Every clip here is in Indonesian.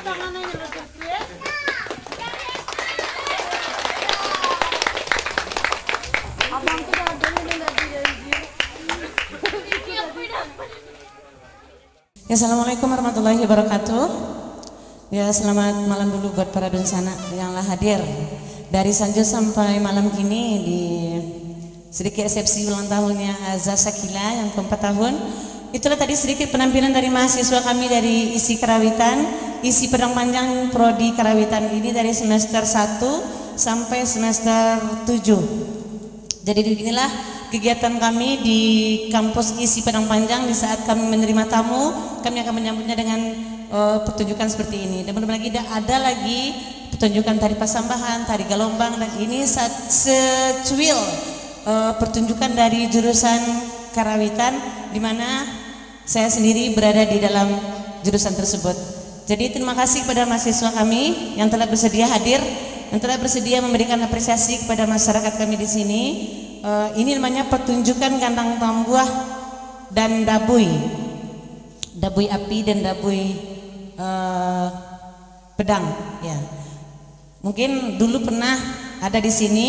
Ya, assalamualaikum warahmatullahi wabarakatuh. Ya, selamat malam dulu buat para dunsana yang lah hadir dari Sanjo sampai malam kini di sedikit resepsi ulang tahunnya Azza Sakila yang ke-4 tahun. Itulah tadi sedikit penampilan dari mahasiswa kami dari isi karawitan, isi pedang panjang prodi karawitan ini dari semester 1 sampai semester 7. Jadi beginilah kegiatan kami di kampus isi pedang panjang. Di saat kami menerima tamu, kami akan menyambutnya dengan pertunjukan seperti ini. Dan benar-benar tidak ada lagi pertunjukan tari pasambahan, tari galombang, dan ini secuil pertunjukan dari jurusan karawitan, di mana saya sendiri berada di dalam jurusan tersebut. Jadi terima kasih kepada mahasiswa kami yang telah bersedia hadir, yang telah bersedia memberikan apresiasi kepada masyarakat kami di sini. Ini namanya pertunjukan kandang tambuah dan dabui api dan dabui pedang. Ya, mungkin dulu pernah ada di sini,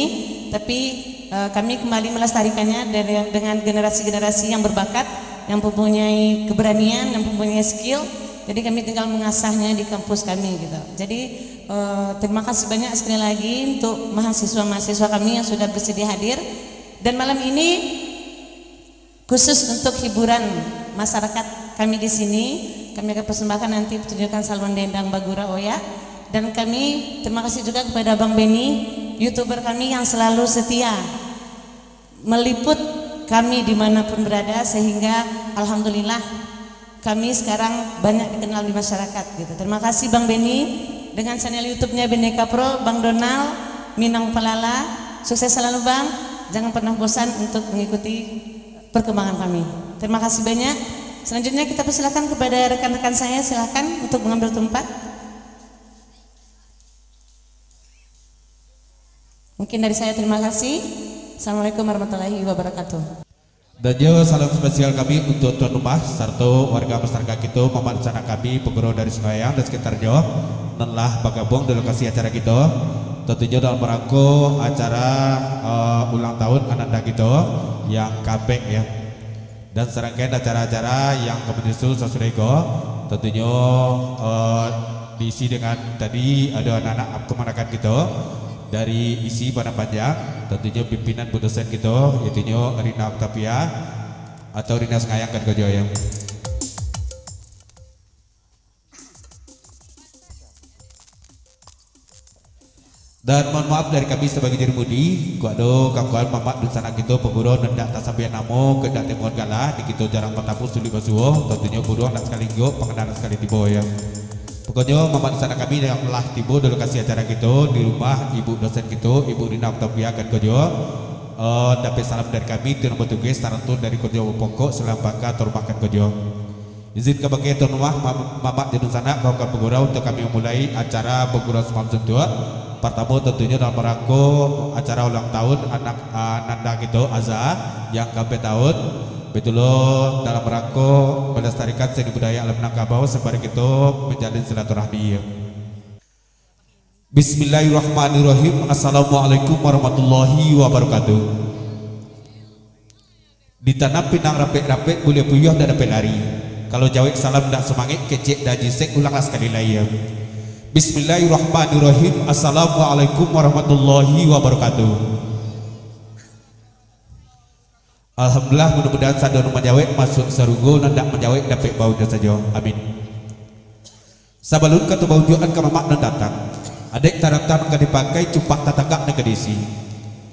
tapi kami kembali melestarikannya dengan generasi-generasi yang berbakat, yang mempunyai keberanian, yang mempunyai skill. Jadi kami tinggal mengasahnya di kampus kami gitu. Jadi terima kasih banyak sekali lagi untuk mahasiswa-mahasiswa kami yang sudah bersedia hadir. Dan malam ini khusus untuk hiburan masyarakat kami di sini, kami akan persembahkan nanti pertunjukan Salon Dendang Bagura Oya. Dan kami terima kasih juga kepada Bang Beni, YouTuber kami yang selalu setia meliput kami dimanapun berada, sehingga alhamdulillah kami sekarang banyak dikenal di masyarakat gitu. Terima kasih Bang Beni dengan channel YouTube-nya Beneka Pro, Bang Donald, Minang Pelala, sukses selalu Bang. Jangan pernah bosan untuk mengikuti perkembangan kami. Terima kasih banyak. Selanjutnya kita persilakan kepada rekan-rekan saya, silakan untuk mengambil tempat. Mungkin dari saya terima kasih. Assalamualaikum warahmatullahi wabarakatuh. Dan juga salam spesial kami untuk tuan rumah serta warga masyarakat kita, mamat sana kami pengguru dari Semayang dan sekitarnya, dan lah bergabung di lokasi acara kita. Tentunya dalam rangka acara ulang tahun Ananda kita yang kabek ya, dan serangkaian acara-acara yang kami nyusul sesuatu. Tentunya diisi dengan tadi ada anak-anak kemanakan kita dari isi pada panjang, tentunya pimpinan bu dosen kita, yaitu Rina Octavia atau Rina Sekayang kan Kojoyo. Dan mohon maaf dari kami sebagai Jirmudi, gua do kawan mamak di sana kita pemburu nendak tak sampai namo ke dak temuan galah di kita jarang bertamu suli basuh, tentunya buruan nak sekali go pengenalan sekali tiba ya. Pokoknya mamak di sana kami yang telah tiba di lokasi acara kita di rumah ibu dosen kita, Ibu Rina Octavia kan Kojo. Dapat salam dari kami tuan bertugas sarantun dari Kojo pokok selam bangka terumahkan Kojo. Izin kebagai tuan rumah mamak di sana kawan pegurau untuk kami memulai acara pegurau semalam tua. Pertama tentunya dalam rangka acara ulang tahun anak Nanda kita Azza yang ke-4 tahun. Betul dalam rangka melestarikan seni budaya alam Minangkabau sembari kita menjalin silaturahmi. Bismillahirrahmanirrahim. Assalamualaikum warahmatullahi wabarakatuh. Di tanah Pinang rapek-rapek boleh puyuh dan dapat lari. Kalau jawab salam dak semangit kecek dan jisek ulanglah sekali lagi. Bismillahirrahmanirrahim. Assalamualaikum warahmatullahi wabarakatuh. Alhamdulillah, mudah-mudahan sadar menjawab masuk sarugo dan tak menjawab dapat bau saja. Amin. Sabalun kata bau juan ke mamak dan datang. Adik tarap-tarap akan dipakai cupak tatagak dan kedisi.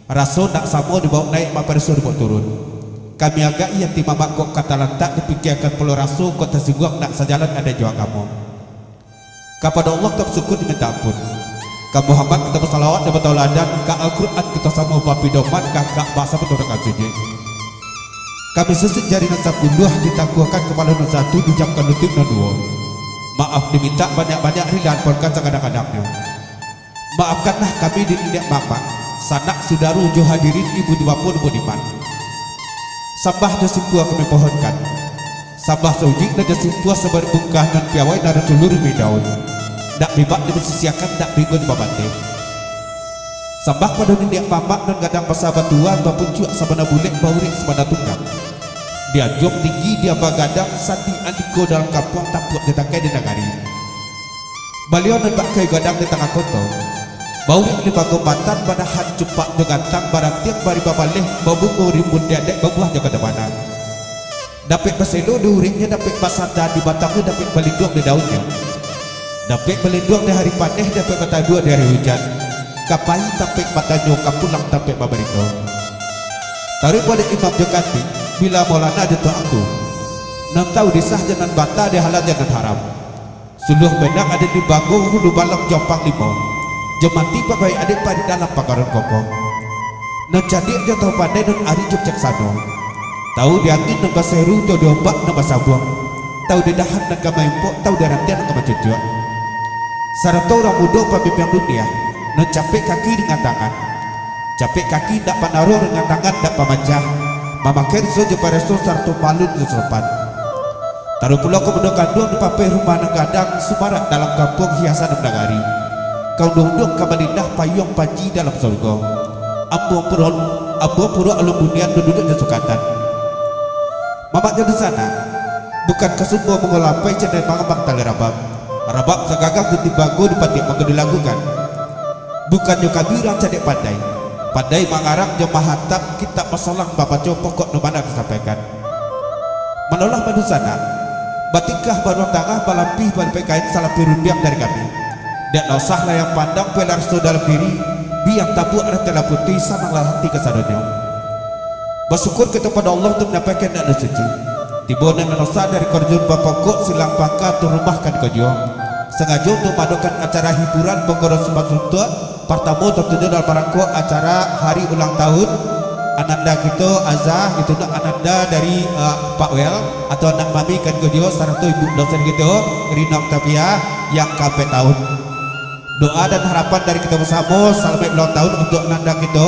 Rasul tak sama dibawa naik mak persu dibawa turun. Kami agak ia ti mamak kok kata lantak dipikirkan perlu rasul kota siguak nak sejalan ada jual kamu. Kepada Allah kita bersyukur diminta ampun. Ka Muhammad kita bersalawat dan bertauladan. Ka Al-Quran kita sama bapi doman. Ka bahasa peturakan sujud. Kami sesik jari nasa punduh ditakuakan kepala nasa satu dijamkan lutut dan dua. Maaf diminta banyak-banyak rilan porkan sekadang-kadangnya. Maafkanlah kami di tidak mamak. Sanak sudaru jo hadirin ibu di bapun budiman. Sabah dosimpua kami pohonkan. Sabah saujik dan dosimpua sebar bungkah dan piawai dan celur daun. dak bibak dibesisiakan dak bingung di babate. Sambah pada nindiak mamak dan gadang pasar batuan bapun cuak sabana bulik baurik sabana tunggang. Dia jom tinggi dia bagadang sati andiko dalam kampung tapuk ditakai di nagari. Baliau dan bakai gadang di tengah kota. Baurik di bagomatan pada han cupak jogantang barang tiap bari babaleh babungu rimbun diadek babuah jaga mana. Dapat paselo di uriknya, dapat pasada di batangnya, dapat belindung di daunnya, dapat belindung di hari panen, dapat mata dua di hari hujan. Kapai dapat matanya kapulang dapat babarito. Tarik pada Imam Jogati bila Maulana ada aku 6 tahun disah jalan bata di halal jalan haram. Suluh benang ada di bagung hulu balang jompang limo. Jemati pakai adik pada dalam pakaran kokong. Nan cadik jatuh pandai dan ari juk caksano. Tahu dia angin nambah seru, tahu dia ombak nambah sabuang. Tahu dia dahan dan kamai empok, tahu dia rantian dan kamai cucuk. Sarato orang muda pemimpin dunia, nan capek kaki dengan tangan. Capek kaki tak panaro dengan tangan tak pamacah. Mamaker sojo pareso sarto palun sesopan. Taruh pulau kemudian kandung di papai rumah nanggadang sumarak dalam kampung hiasan nagari. Kau dong kamalindah payung panji dalam surga. Ambo puro alum bunian duduk di sukatan. Mamak jadi sana bukan kesumbo mengolapai cenai mangabang tali rabak. Rabak segagak di bago di patik mangga dilakukan. Bukan yo kabirang cadek pandai. Pandai mangarang jo mahatap kitab masalah bapak jo pokok no mana disampaikan. Menolak madu sana. Batikah baru tangah balampih balpekain salah pirundiak dari kami. Dan usah lah yang pandang pelar so dalam diri biang tabuk ada telah putih sama lah hati kesadonyo. Bersyukur kita pada Allah untuk menyampaikan dan suci. Tiba dan menosa dari korjun bapak kok silang pangka tu rumahkan kojo. Sengaja untuk madukan acara hiburan penggoro sempat suntuk. Pertama tentunya dalam barangko acara hari ulang tahun ananda kita Azah itu nak ananda dari Pak Wel atau anak mami kan kojo saratu ibu dosen kita Rina Octavia yang KP tahun. Doa dan harapan dari kita bersama selamat ulang tahun untuk ananda kita.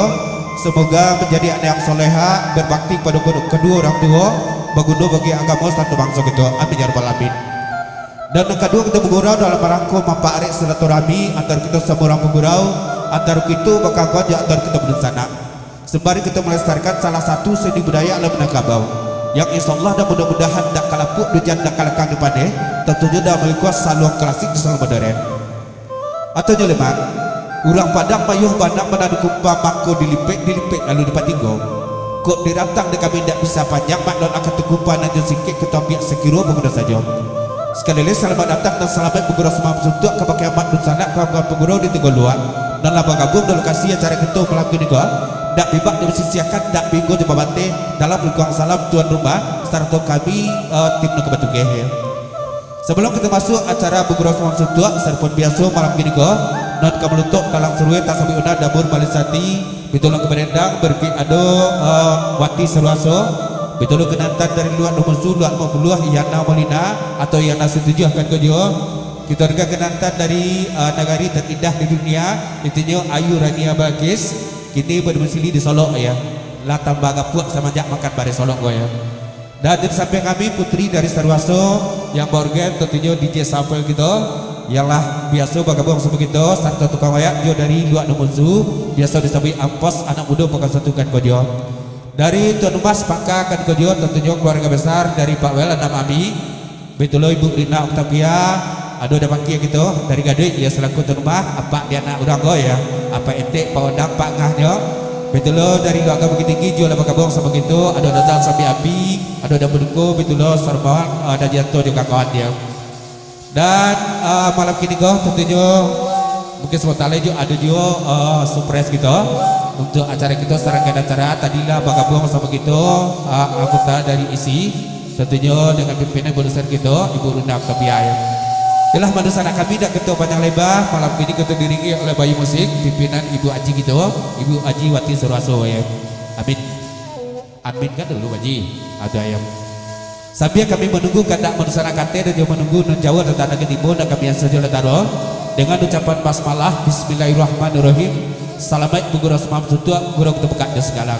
Semoga menjadi anak yang soleha, berbakti pada kedua orang tua, berguna bagi agama satu bangsa kita. Amin ya rabbal alamin. Dan yang kedua kita bergurau dalam rangka mamparik silaturahmi antara kita semua orang bergurau, antara kita bakal kuat antara kita bersama. Sembari kita melestarikan salah satu seni budaya alam Minangkabau, yang insyaallah dan mudah-mudahan tak kalapuk dujan tak kalakang di padeh, tentunya dah melikuas saluang klasik di saluang modern. Atau jelemak. Urang padang payuh banang menadu kumpa mangko dilipek lalu dipatinggo. Kok dirantang de kami tidak bisa panjang mak don akan tekumpa nanti sikit ke topiak sekiro pengguna saja. Sekali lagi selamat datang dan selamat bergurau semua suntuk ke pakai amat dun sanak kawan-kawan penggurau di Tegol Luar dan laba gabung dalam lokasi acara kita malam ini gua. Dak bibak dibersihkan dak bingung di babate dalam lingkungan salam tuan rumah serta kami tim Nukabatuge. Sebelum kita masuk acara bergurau semua suntuk serpun biasa malam ini gua. Non kamelutuk kalang seruwe tak sabi una dapur balisati bitulung keberendang berki ado wati seruaso bitulung kenantan dari luar nomor luar mabuluh Yana Molina atau Yana setuju akan kojo kita juga kenantan dari nagari terindah di dunia intinya Ayu Rania Bagis kini berdomisili di Solo ya lah tambah gapuak sama jak makan bare Solo gue ya. Dan sampai kami putri dari Seruaso yang borgen tentunya DJ Sampel gitu ialah biasa bergabung sama kita satu tukang wayak dia dari luar Nomonzu biasa disebut ampos anak muda bukan satukan kojo dari Tuan Mas Pangka kan kojo tentunya keluarga besar dari Pak Wel dan Mami betul Ibu Rina Octavia ada pangkia gitu dari Gadei ya selaku Tuan Rumah apa dia anak urang go ya apa ente Pak Odang Pak Ngahnya betul dari keluarga Bukit Tinggi juga bergabung sama gitu ada Dazal Sapi Api ada Dambuduko betul Sarbawan ada Janto juga kawan dia. Dan malam kini kok tentunya mungkin sementara juga ada juga surprise kita untuk acara kita serangkaian acara tadilah bergabung sama kita anggota dari isi tentunya dengan pimpinan bonusar kita Ibu Rina Octavia ya. Itulah manusia kami dan ketua panjang lebar malam kini kita diringi oleh Bayu Musik pimpinan Ibu Aji gitu Ibu Aji Wati Seruaso ya. Amin. Amin kan dulu Baji ada yang sambil kami menunggu kandak manusia kate dan juga menunggu non Jawa dan tanah ketimbun dan kami yang saja letaro dengan ucapan basmalah Bismillahirrahmanirrahim. Salamat bergurau semam sutua gurau kita bekatnya segala.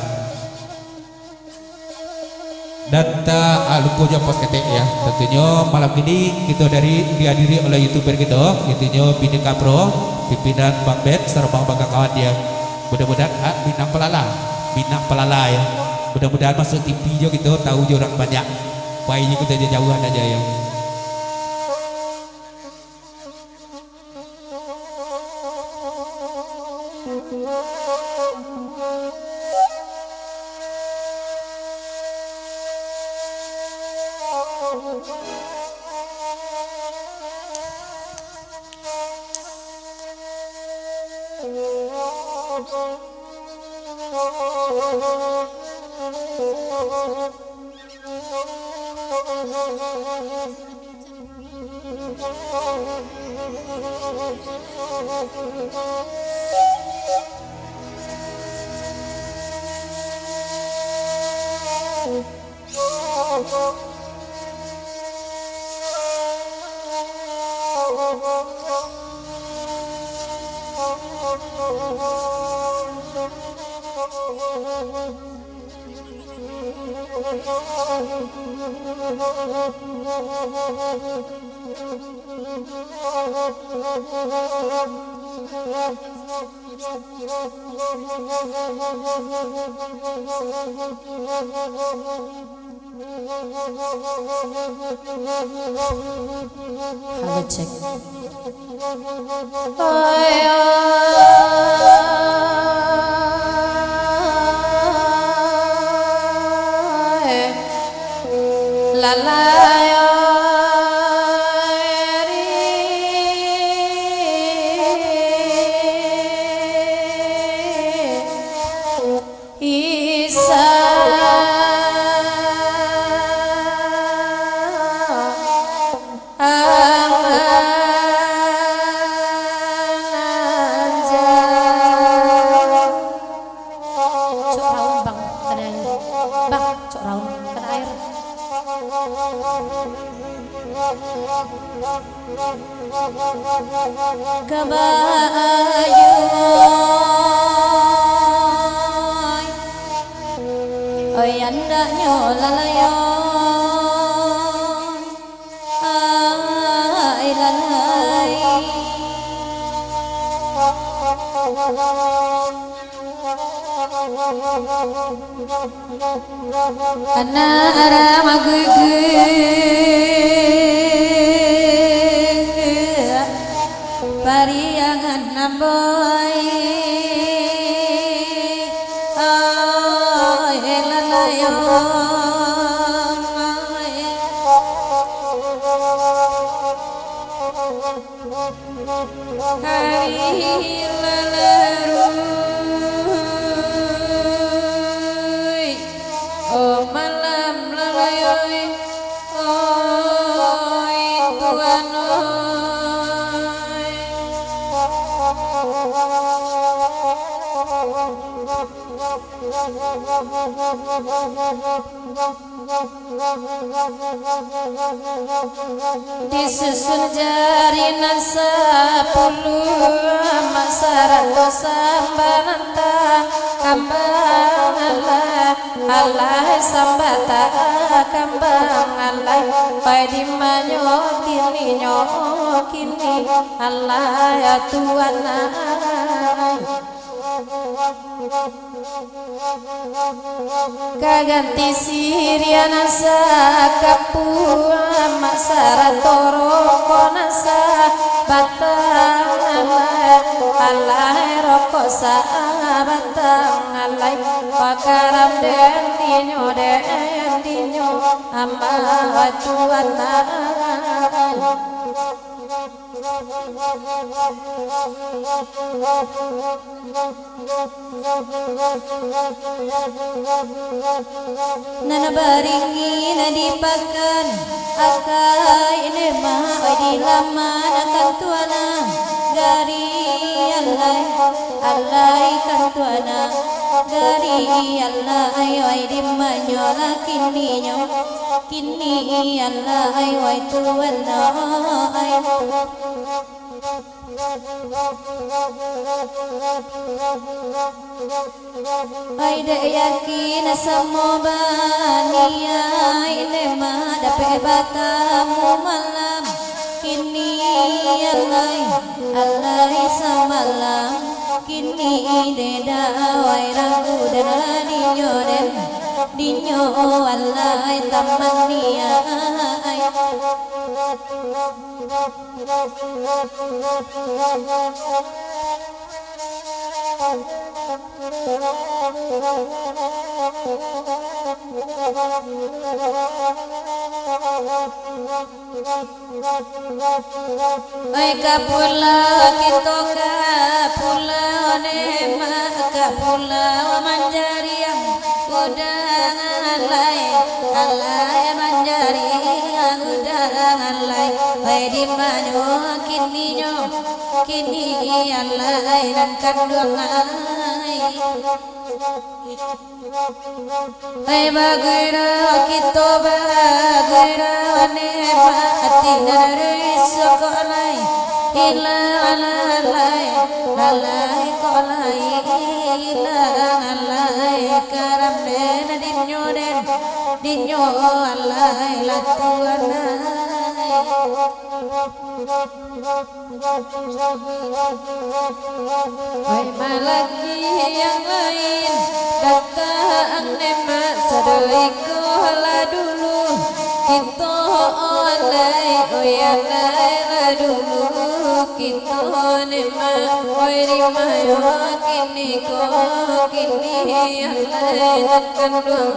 Data Aluko Pos Ketek ya. Tentunya malam ini kita dihadiri oleh youtuber kita, tentunya Bini Kapro, pimpinan Bang Ben serta Bang kawan dia. Mudah-mudahan Minang Pelala ya. Mudah-mudahan masuk TV juga kita tahu orang banyak. Baiknya kita jauhan aja ya. Halo cek. Pariangan namboy lalayo hari lalaruy oh malam lalayoy oi tuanoy disusun jari nasa puluh masarato sambananta kambang Allah sambata kambang Allah pai di manyo kini Allah ya Tuhan kaganti siriana sa kapua masara toroko nasa batang Allah roko sa batang Allah pakaram den dinyo amma Tuhan nana baringi nadipakan akai nirma di lama akan tuana dari Allah kan tuana dari Allah ayo di manyola kini Allah ayo tuana Aida yakin semua bania ini mah dapat batamu malam kini alai semalam kini deda wai ragu dan dinyo alai tamania kapula kita kapula nema kapula manjari yang udang alai manjari yang udang alai di mana kini alai dan kandung bagera kita bagera nema atinare sekolai alai kolai alai karam den dinyo alai latuana malaki yang lain datang nema sadoiko la dulu kita alai dulu kita nema rimayo kini alai kandung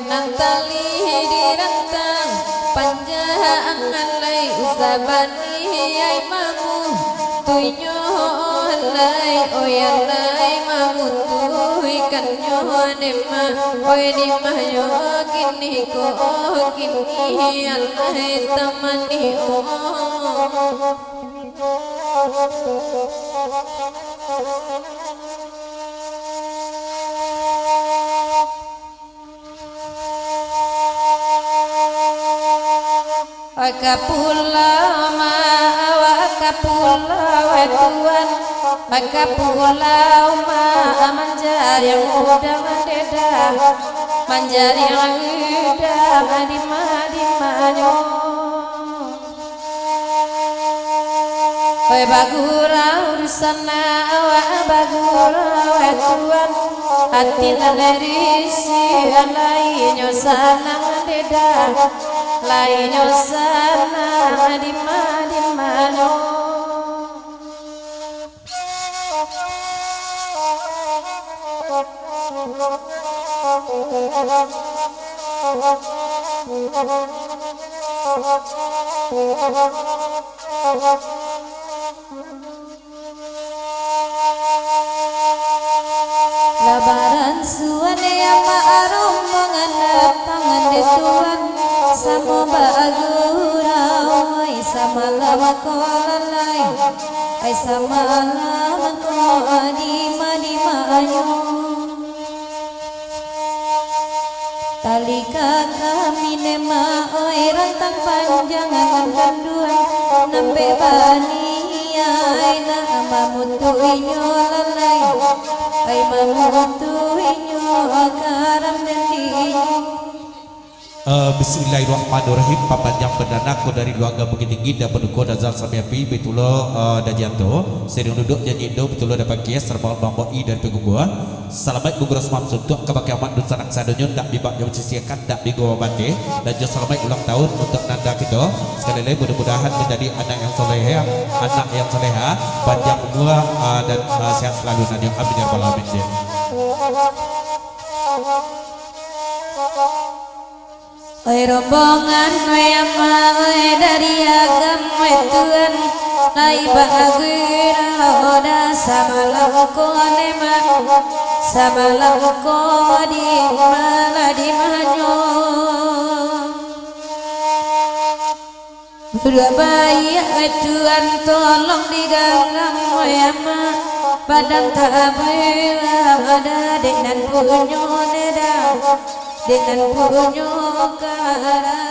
nantali dirantang panjang alai usabani ay mamu tuyo alai mamu tuy kanyo nema di mayo kini alai tamani Wakapula tuan Wakapula manjari yang udah mendeda manjari yang udah madimanyo bagura urusana bagura tuan hati nalerisi lainnya sana mendeda lainnya sana madimanyo Labaran suane yang ma'arum mengendap tangan di tuan sama bagurau ay sama lama kolalai ay sama lama ko adimanyo talika kami nema oi rantang panjang angan kanduan nampe bani ay na mamutu inyo lalai ay mamutu inyo karam dan dinyo Bismillahirrahmanirrahim. Papanjang pendanaku dari luangga Bukit Tinggi dan penduko Dazal Samiapi betulo Dajanto sering duduk janji Indo betulo dapat kias serba bang i dan pegugua. Salamat guguras mamsuntuk kebakiamat dun sanak sadonyo tak dibak jauh sisiakan tak digawa bante dan jo selamat ulang tahun untuk nanda kita sekali lagi mudah-mudahan menjadi anak yang soleha panjang umur dan sehat selalu nanti amin ya rabbal alamin. Oi rombongan oi ama oi dari agam oi tuan lai bahagia oda samalam ko nema samalam ko di manyo Berdua bayi oi tuan tolong diganggam oi ama padang tabela ada dengan punyo neda dengan punyo kara